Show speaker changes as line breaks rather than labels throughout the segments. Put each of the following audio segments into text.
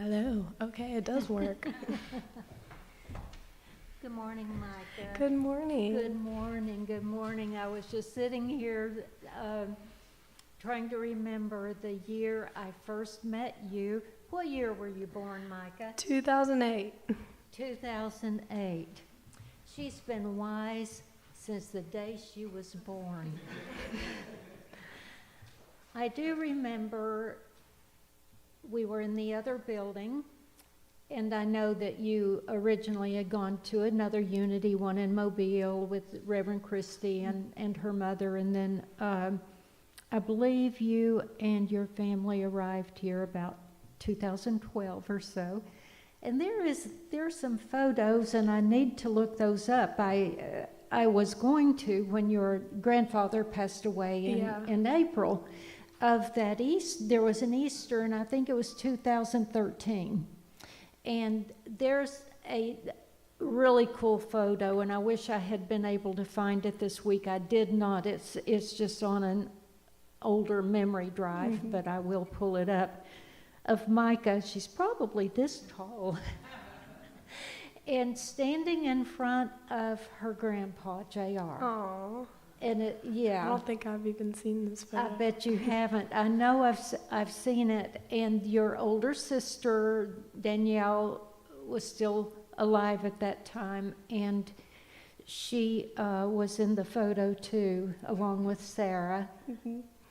Hello. Okay, it does work.
Good morning, Micah.
Good morning.
Good morning, good morning. I was just sitting here trying to remember the year I first met you. What year were you born, Micah?
2008.
2008. She's been wise since the day she was born. I do remember we were in the other building, and I know that you originally had gone to another Unity one in Mobile with Reverend Christie and her mother, and then I believe you and your family arrived here about 2012 or so. And there's some photos, and I need to look those up. I was going to when your grandfather passed away in April of that Easter. There was an Easter, and I think it was 2013. And there's a really cool photo, and I wish I had been able to find it this week. I did not. It's just on an older memory drive, but I will pull it up, of Micah. She's probably this tall. And standing in front of her grandpa, J.R.
Aww.
And
I don't think I've even seen this photo.
I bet you haven't. I know I've seen it. And your older sister, Danielle, was still alive at that time. And she was in the photo too, along with Sarah,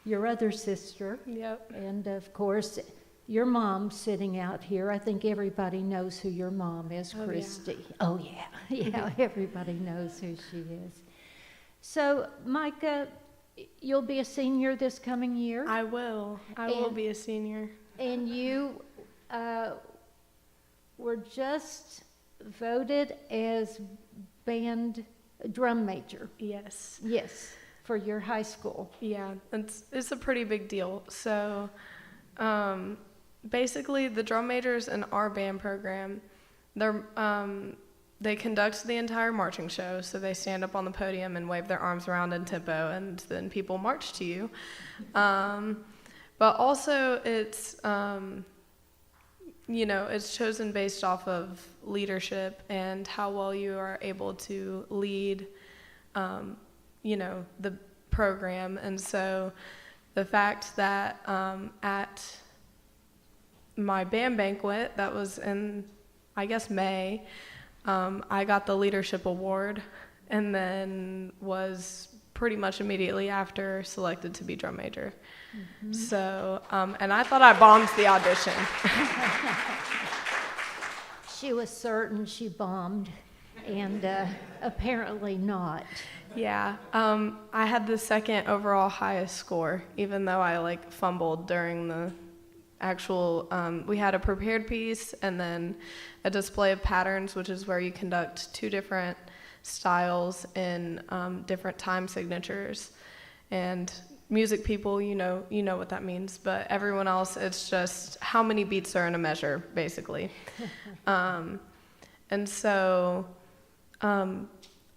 your other sister.
Yep.
And of course, your mom sitting out here. I think everybody knows who your mom is, Christy. Oh, yeah. Yeah, everybody knows who she is. So, Micah, you'll be a senior this coming year?
I will. I will be a senior.
And you were just voted as band drum major.
Yes.
Yes, for your high school.
Yeah, it's a pretty big deal. So, basically, the drum majors in our band program, they conduct the entire marching show, so they stand up on the podium and wave their arms around in tempo, and then people march to you. But also, it's it's chosen based off of leadership and how well you are able to lead, the program. And so, the fact that at my band banquet, that was in, I guess, May, I got the leadership award, and then was pretty much immediately after selected to be drum major. So, and I thought I bombed the audition.
She was certain she bombed, and apparently not.
Yeah, I had the second overall highest score, even though I fumbled during the actual, we had a prepared piece and then a display of patterns, which is where you conduct two different styles in different time signatures. And music people, you know what that means, but everyone else, it's just how many beats are in a measure, basically. And so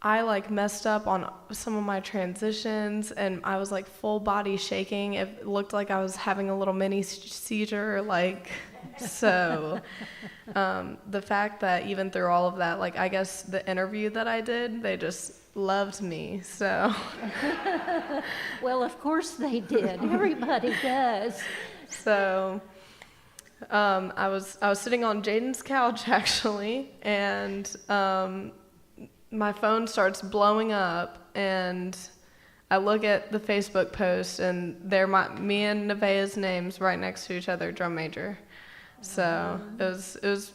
I messed up on some of my transitions, and I was full body shaking. It looked like I was having a little mini seizure, so. The fact that even through all of that, I guess the interview that I did, they just loved me, so.
Well, of course they did. Everybody does.
So, I was sitting on Jaden's couch actually, and my phone starts blowing up, and I look at the Facebook post, and me and Nevaeh's names right next to each other, drum major. So it was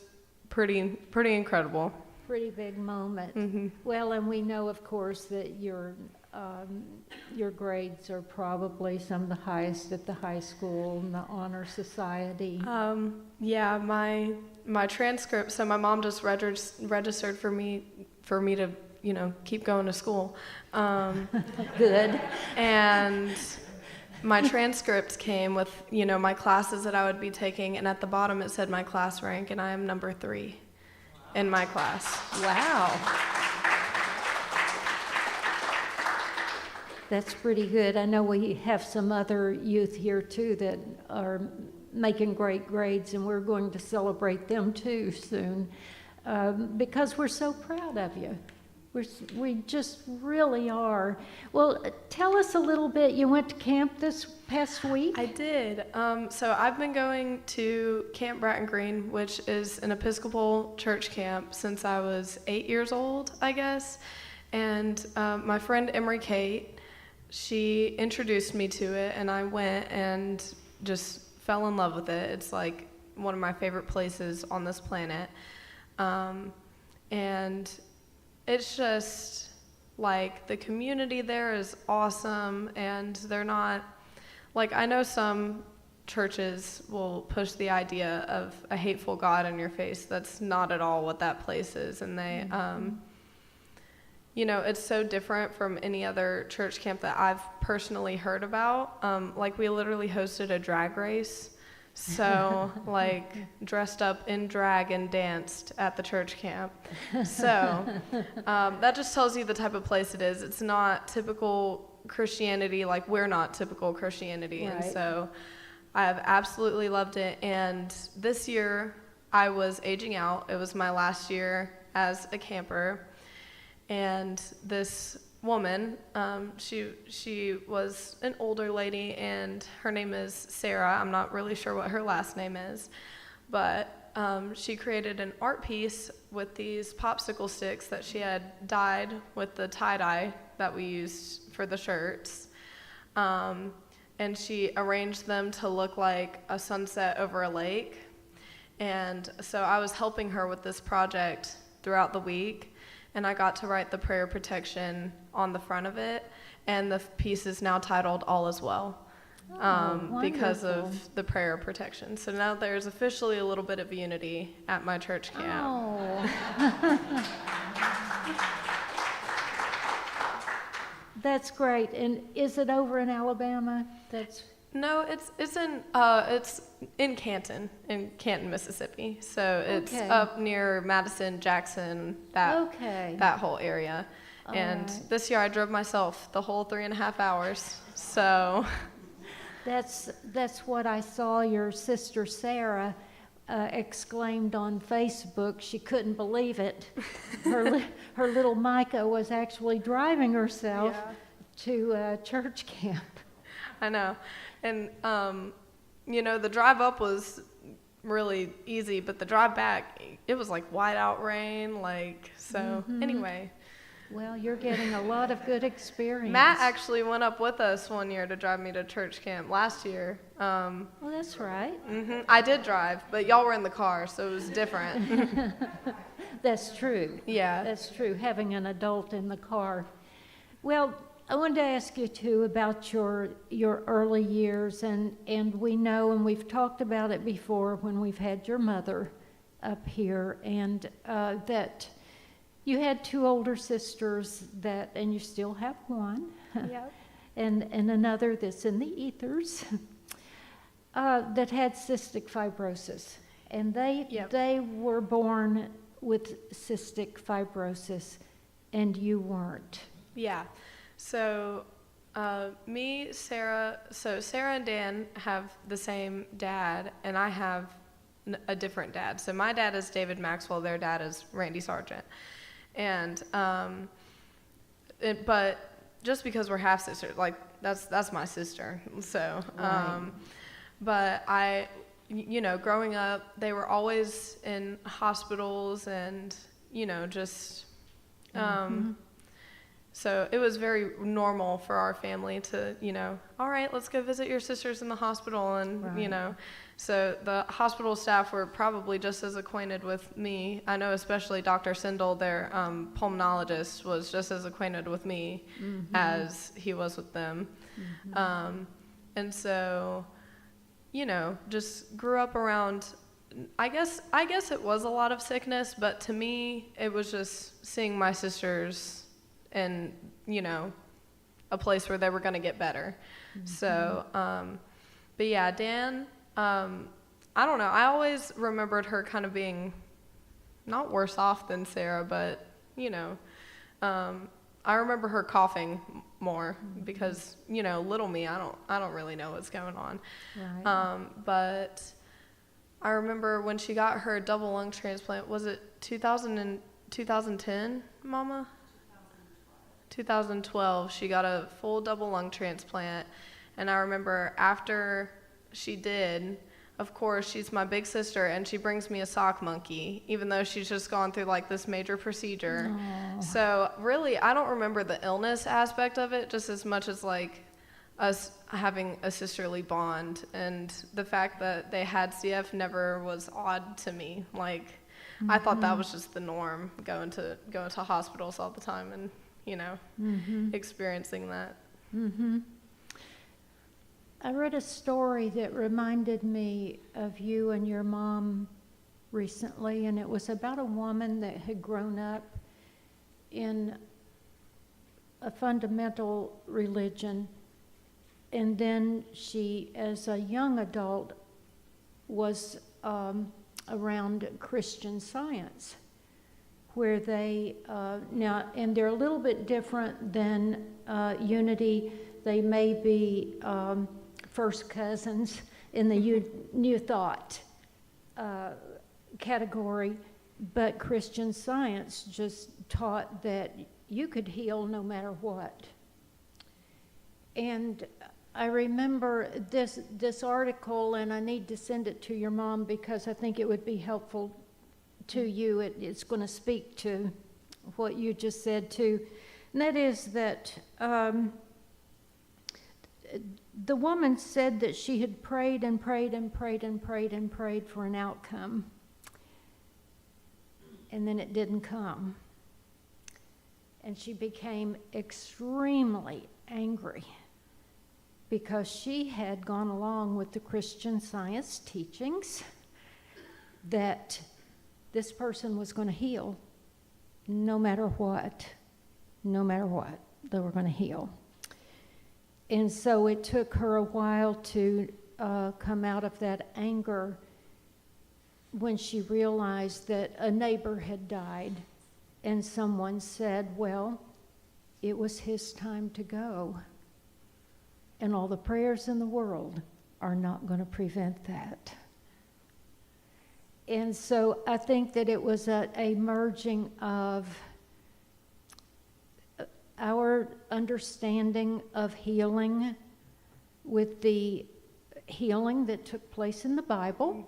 pretty incredible.
Pretty big moment.
Mm-hmm.
Well, and we know, of course, that your grades are probably some of the highest at the high school in the honor society.
Yeah, my transcript. So my mom just registered for me to keep going to school.
Good.
And my transcript came with, my classes that I would be taking, and at the bottom it said my class rank, and I am number 3 in my class.
Wow. That's pretty good. I know we have some other youth here too that are making great grades, and we're going to celebrate them too soon, because we're so proud of you. We just really are. Well, tell us a little bit. You went to camp this past week?
I did. So I've been going to Camp Bratton Green, which is an Episcopal church camp, since I was 8 years old, I guess. And my friend Emery Kate, she introduced me to it, and I went and just fell in love with it. It's like one of my favorite places on this planet. And it's just like the community there is awesome, and they're not like, I know some churches will push the idea of a hateful God in your face. That's not at all what that place is. And they, you know, it's so different from any other church camp that I've personally heard about. Like, we literally hosted a drag race. So, like, dressed up in drag and danced at the church camp. So, that just tells you the type of place it is. It's not typical Christianity, like we're not typical Christianity. Right. And so, I've absolutely loved it. And this year, I was aging out. It was my last year as a camper. And this woman, she was an older lady, and her name is Sarah. I'm not really sure what her last name is, but she created an art piece with these popsicle sticks that she had dyed with the tie-dye that we used for the shirts, and she arranged them to look like a sunset over a lake. And so I was helping her with this project throughout the week, and I got to write the prayer protection on the front of it, and the piece is now titled All Is Well, because of the prayer protection. So now there's officially a little bit of unity at my church camp.
Oh. That's great. And is it over in Alabama?
No, it's in Canton, Mississippi. So it's up near Madison, Jackson, that whole area. And this year I drove myself the whole 3.5 hours. So
that's what I saw your sister Sarah exclaimed on Facebook. She couldn't believe it. Her little Micah was actually driving herself to church camp.
I know. And, you know, the drive up was really easy, but the drive back, it was like whiteout rain, like, so anyway.
Well, you're getting a lot of good experience.
Matt actually went up with us one year to drive me to church camp last year.
Well, that's right.
I did drive, but y'all were in the car, so it was different.
That's true.
Yeah.
That's true, having an adult in the car. Well, I wanted to ask you, too, about your early years, and we know, and we've talked about it before when we've had your mother up here, and that you had 2 older sisters and you still have one, and another that's in the ethers, that had cystic fibrosis, and they were born with cystic fibrosis, and you weren't.
Yeah. So, Sarah and Dan have the same dad, and I have a different dad. So my dad is David Maxwell, their dad is Randy Sargent. And, but just because we're half sisters, like, that's my sister. So, but you know, growing up, they were always in hospitals and, you know, just, so it was very normal for our family to, you know, all right, let's go visit your sisters in the hospital. And, you know, so the hospital staff were probably just as acquainted with me. I know especially Dr. Sindel, their pulmonologist, was just as acquainted with me as he was with them. And so, you know, just grew up around, I guess it was a lot of sickness, but to me, it was just seeing my sisters in, you know, a place where they were going to get better. So, but yeah, Dan, I don't know. I always remembered her kind of being not worse off than Sarah, but, you know, I remember her coughing more because, little me, I don't really know what's going on.
Right.
But I remember when she got her double lung transplant, was it 2010, Mama? 2012, she got a full double lung transplant. And I remember after she did, of course, she's my big sister, and she brings me a sock monkey, even though she's just gone through like this major procedure.
Aww.
So really, I don't remember the illness aspect of it just as much as like us having a sisterly bond, and the fact that they had CF never was odd to me. Like, I thought that was just the norm, going to hospitals all the time and, experiencing that.
I read a story that reminded me of you and your mom recently, and it was about a woman that had grown up in a fundamental religion, and then she, as a young adult, was around Christian Science, where they, now, and they're a little bit different than Unity. They may be first cousins in the New Thought category, but Christian Science just taught that you could heal no matter what. And I remember this article, and I need to send it to your mom because I think it would be helpful to you. It's going to speak to what you just said too, and that is that the woman said that she had prayed and prayed and prayed and prayed and prayed for an outcome, and then it didn't come. And she became extremely angry because she had gone along with the Christian Science teachings that this person was going to heal no matter what, they were going to heal. And so it took her a while to come out of that anger when she realized that a neighbor had died, and someone said, well, it was his time to go, and all the prayers in the world are not going to prevent that. And so I think that it was a merging of our understanding of healing with the healing that took place in the Bible.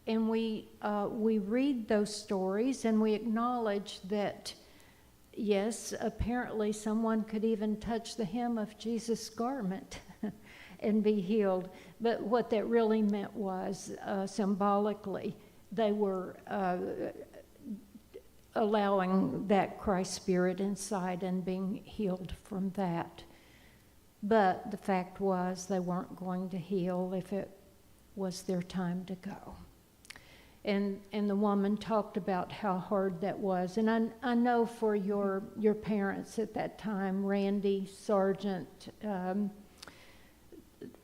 And we read those stories and we acknowledge that, yes, apparently someone could even touch the hem of Jesus' garment and be healed. But what that really meant was, symbolically, they were allowing that Christ spirit inside and being healed from that. But the fact was they weren't going to heal if it was their time to go. And the woman talked about how hard that was. And I know for your parents at that time, Randy Sargent,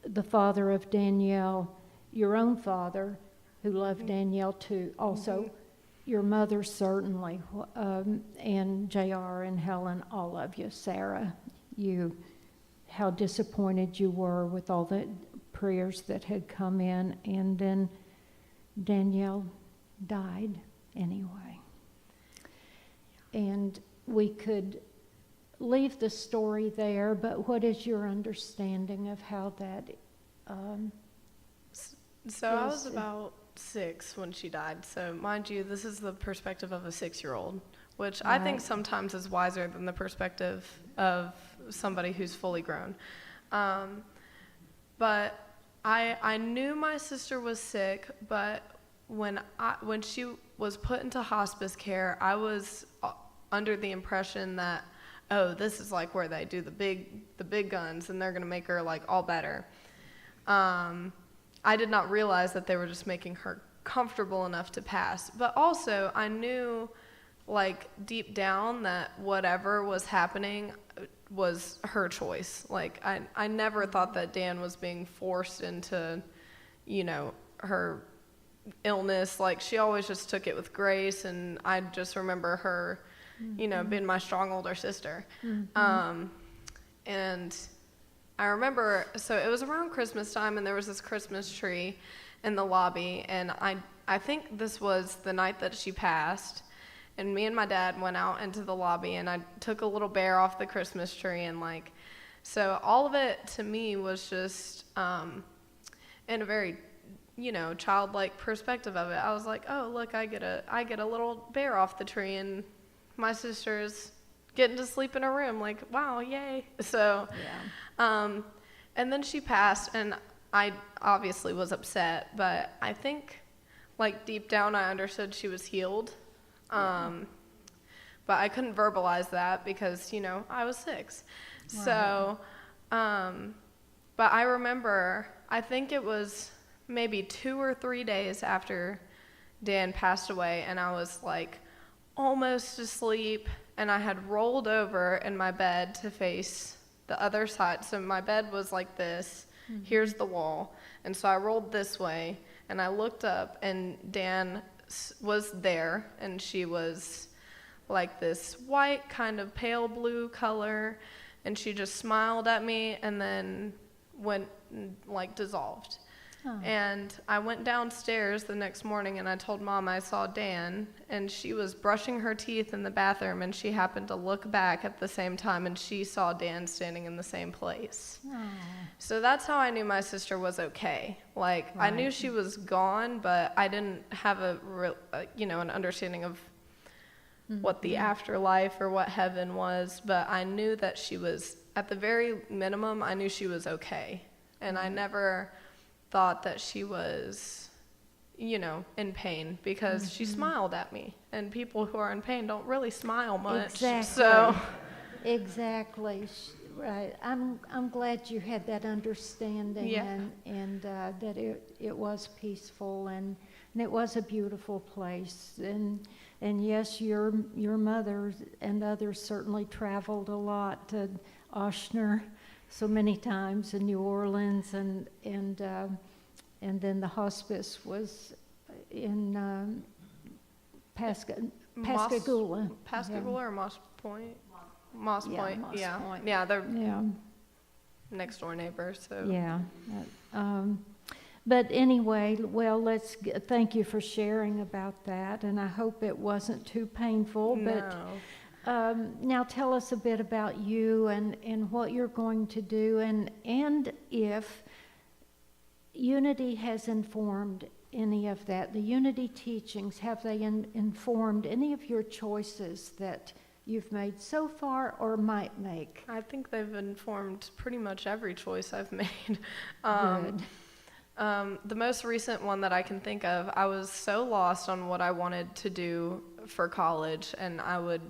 the father of Danielle, your own father, who loved Danielle too, also your mother certainly, and JR and Helen, all of you, Sarah, how disappointed you were with all the prayers that had come in, and then Danielle died anyway. And we could leave the story there, but what is your understanding of how that
So I was about 6 when she died. So mind you, this is the perspective of a 6-year-old, which I think sometimes is wiser than the perspective of somebody who's fully grown. But I knew my sister was sick, but when she was put into hospice care, I was under the impression that, oh, this is like where they do the big guns and they're gonna make her like all better. I did not realize that they were just making her comfortable enough to pass. But also, I knew, like, deep down that whatever was happening was her choice. Like, I never thought that Dan was being forced into, her illness. Like, she always just took it with grace, and I just remember her, being my strong older sister. And I remember, so it was around Christmas time, and there was this Christmas tree in the lobby, and I think this was the night that she passed, and me and my dad went out into the lobby, and I took a little bear off the Christmas tree, and like, so all of it to me was just in a very, you know, childlike perspective of it. I was like, oh, look, I get a little bear off the tree, and my sister's getting to sleep in her room. Like, wow, yay. So,
Yeah.
and then she passed, and I obviously was upset, but I think, like, deep down I understood she was healed. But I couldn't verbalize that because, you know, I was 6.
Right.
So, but I remember, I think it was maybe 2 or 3 days after Dan passed away, and I was like almost asleep, and I had rolled over in my bed to face the other side. So my bed was like this, here's the wall, and so I rolled this way, and I looked up, and Dan was there, and she was like this white, kind of pale blue color, and she just smiled at me and then went, like, dissolved.
Oh.
And I went downstairs the next morning, and I told Mom I saw Dan, and she was brushing her teeth in the bathroom, and she happened to look back at the same time, and she saw Dan standing in the same place.
Oh.
So that's how I knew my sister was okay. Like, I knew
Right.
she was gone, but I didn't have an understanding of what the afterlife or what heaven was, but I knew that she was, at the very minimum, I knew she was okay. And I never thought that she was, you know, in pain, because she smiled at me, and people who are in pain don't really smile much.
Exactly.
So,
Exactly. Right. I'm glad you had that understanding,
Yeah.
and that it was peaceful, and it was a beautiful place, and yes, your mother and others certainly traveled a lot to Ochsner so many times, in New Orleans, and then the hospice was in Pascagoula.
Pascagoula or Moss Point? Moss
Yeah,
Point,
Moss
yeah.
Point.
Yeah, they're
Yeah.
next door neighbors, so.
Yeah. But anyway, well, thank you for sharing about that, and I hope it wasn't too painful. But
No.
now tell us a bit about you and what you're going to do, and if Unity has informed any of that, the Unity teachings, have they informed any of your choices that you've made so far or might make?
I think they've informed pretty much every choice I've made.
Good.
The most recent one that I can think of, I was so lost on what I wanted to do for college, and I would,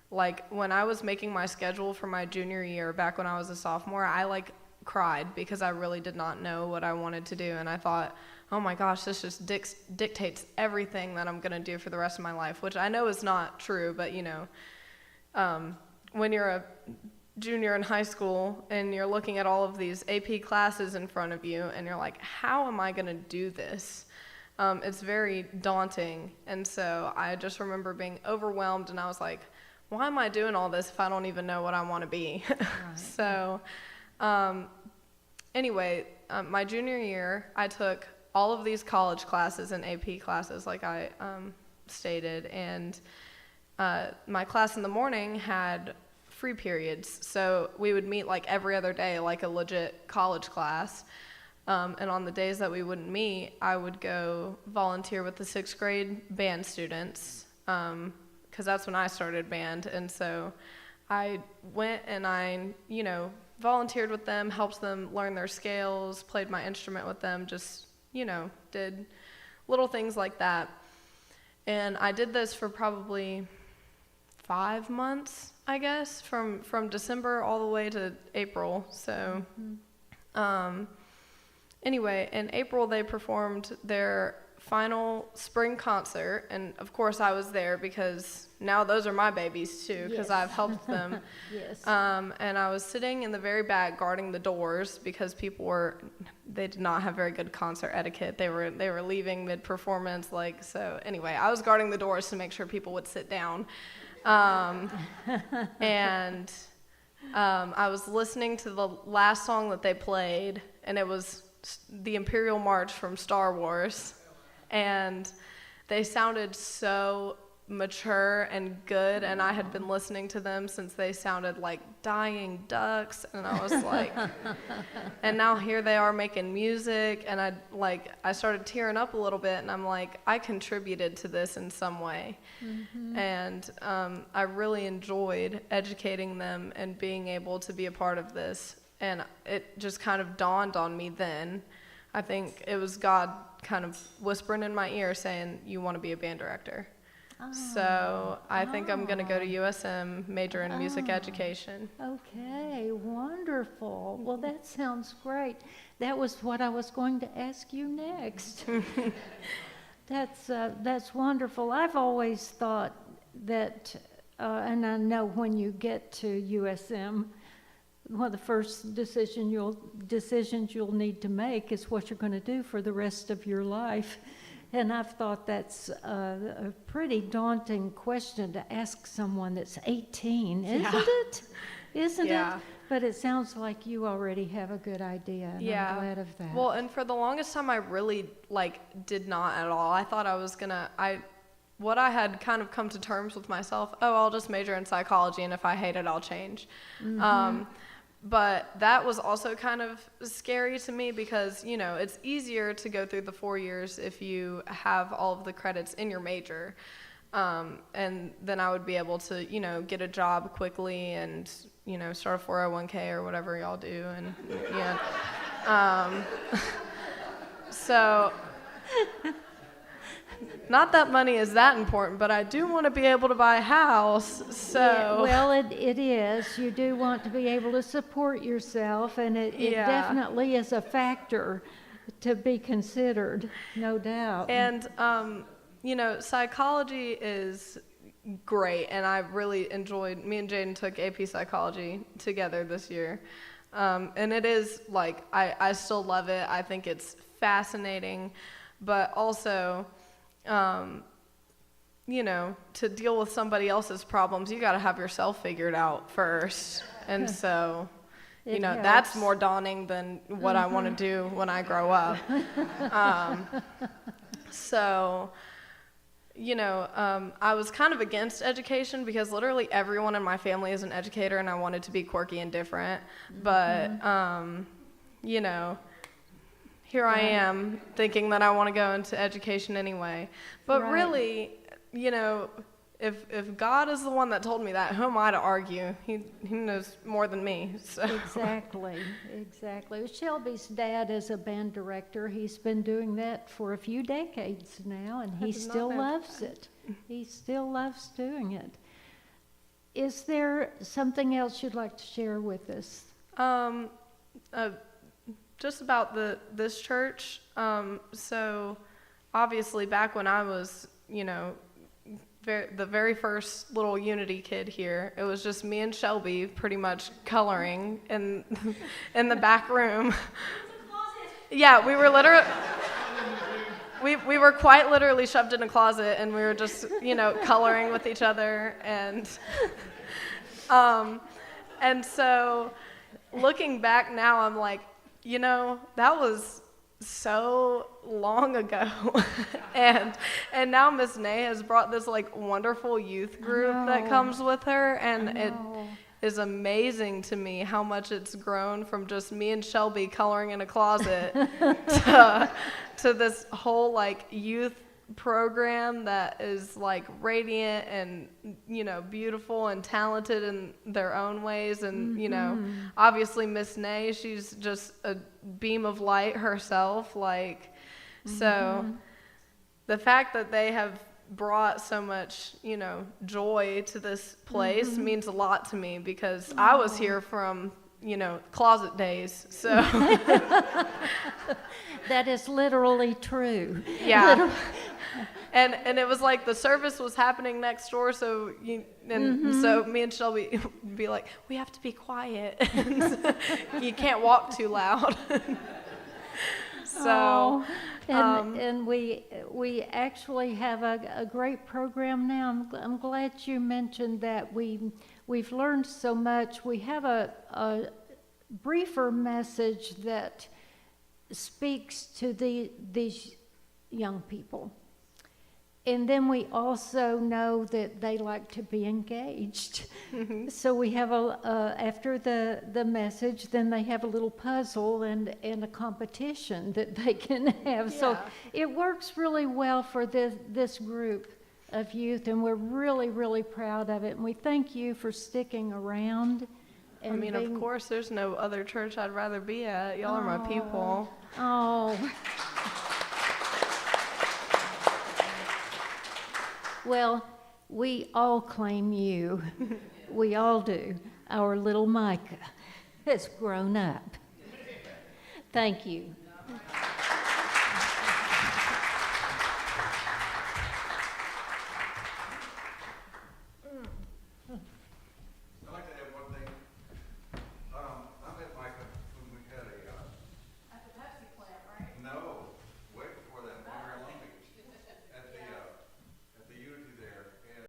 like, when I was making my schedule for my junior year, back when I was a sophomore, I, like, cried because I really did not know what I wanted to do, and I thought, oh my gosh, this just dictates everything that I'm going to do for the rest of my life, which I know is not true, but, you know, when you're a junior in high school and you're looking at all of these AP classes in front of you and you're like, how am I going to do this? It's very daunting. And so I just remember being overwhelmed, and I was like, why am I doing all this if I don't even know what I want to be?
Right.
So anyway, my junior year, I took all of these college classes and AP classes, like I stated, and my class in the morning had free periods, so we would meet like every other day, like a legit college class. And on the days that we wouldn't meet, I would go volunteer with the 6th grade band students, because that's when I started band. And so I went and I, you know, volunteered with them, helped them learn their scales, played my instrument with them, just, you know, did little things like that. And I did this for probably 5 months, I guess, from December all the way to April. So anyway, in April they performed their final spring concert, and of course I was there because now those are my babies too, because
Yes.
I've helped them.
Yes.
And I was sitting in the very back guarding the doors because they did not have very good concert etiquette. They were leaving mid-performance, like, so anyway, I was guarding the doors to make sure people would sit down. And I was listening to the last song that they played, and it was the Imperial March from Star Wars, and they sounded so mature and good, and I had been listening to them since they sounded like dying ducks, and I was like, and now here they are making music, and I started tearing up a little bit, and I'm like, I contributed to this in some way. And I really enjoyed educating them and being able to be a part of this, and it just kind of dawned on me then. I think it was God kind of whispering in my ear saying, you want to be a band director. So I think I'm going to go to USM, major in music education.
Okay, wonderful. Well, that sounds great. That was what I was going to ask you next. That's wonderful. I've always thought that, and I know when you get to USM, one of the first decisions you'll need to make is what you're going to do for the rest of your life. And I've thought that's a pretty daunting question to ask someone that's 18, isn't it? Isn't it? But it sounds like you already have a good idea, and I'm glad of that.
Well, and for the longest time, I really, did not at all. I thought I was what I had kind of come to terms with myself, I'll just major in psychology, and if I hate it, I'll change. But that was also kind of scary to me because, it's easier to go through the 4 years if you have all of the credits in your major. And then I would be able to, get a job quickly and, start a 401k or whatever y'all do. And, so not that money is that important, but I do want to be able to buy a house, so.
Yeah, well, it is. You do want to be able to support yourself, and it definitely is a factor to be considered, no doubt.
And, psychology is great, and I really enjoyed, me and Jaden took AP Psychology together this year. And it is, I still love it. I think it's fascinating, but also, to deal with somebody else's problems, you got to have yourself figured out first. And so, that's more daunting than what I want to do when I grow up. I was kind of against education because literally everyone in my family is an educator, and I wanted to be quirky and different. But, here I am thinking that I want to go into education anyway. But really, if God is the one that told me that, who am I to argue? He knows more than me. So.
Exactly. Shelby's dad is a band director. He's been doing that for a few decades now, and he still loves it. He still loves doing it. Is there something else you'd like to share with us?
Just about this church. So obviously back when I was, the very first little Unity kid here, it was just me and Shelby pretty much coloring in the back room. Yeah, we were literally, we were quite literally shoved in a closet, and we were just, coloring with each other, and so looking back now, I'm like, that was so long ago. and now Miss Nay has brought this wonderful youth group that comes with her, and it is amazing to me how much it's grown from just me and Shelby coloring in a closet to this whole youth program that is radiant and beautiful and talented in their own ways, and obviously Miss Nay, she's just a beam of light herself, so the fact that they have brought so much joy to this place means a lot to me, because I was here from closet days, so
that is literally true.
Yeah. And it was the service was happening next door, so so me and Shelby would be like, we have to be quiet. You can't walk too loud. So,
and we actually have a great program now. I'm glad you mentioned that. We we've learned so much. We have a briefer message that speaks to these young people. And then we also know that they like to be engaged. So we have after the message, then they have a little puzzle and a competition that they can have.
Yeah.
So it works really well for this group of youth, and we're really, really proud of it. And we thank you for sticking around.
I mean, of course, there's no other church I'd rather be at. Y'all are my people.
Oh. Well, we all claim you. We all do. Our little Micah has grown up. Thank you.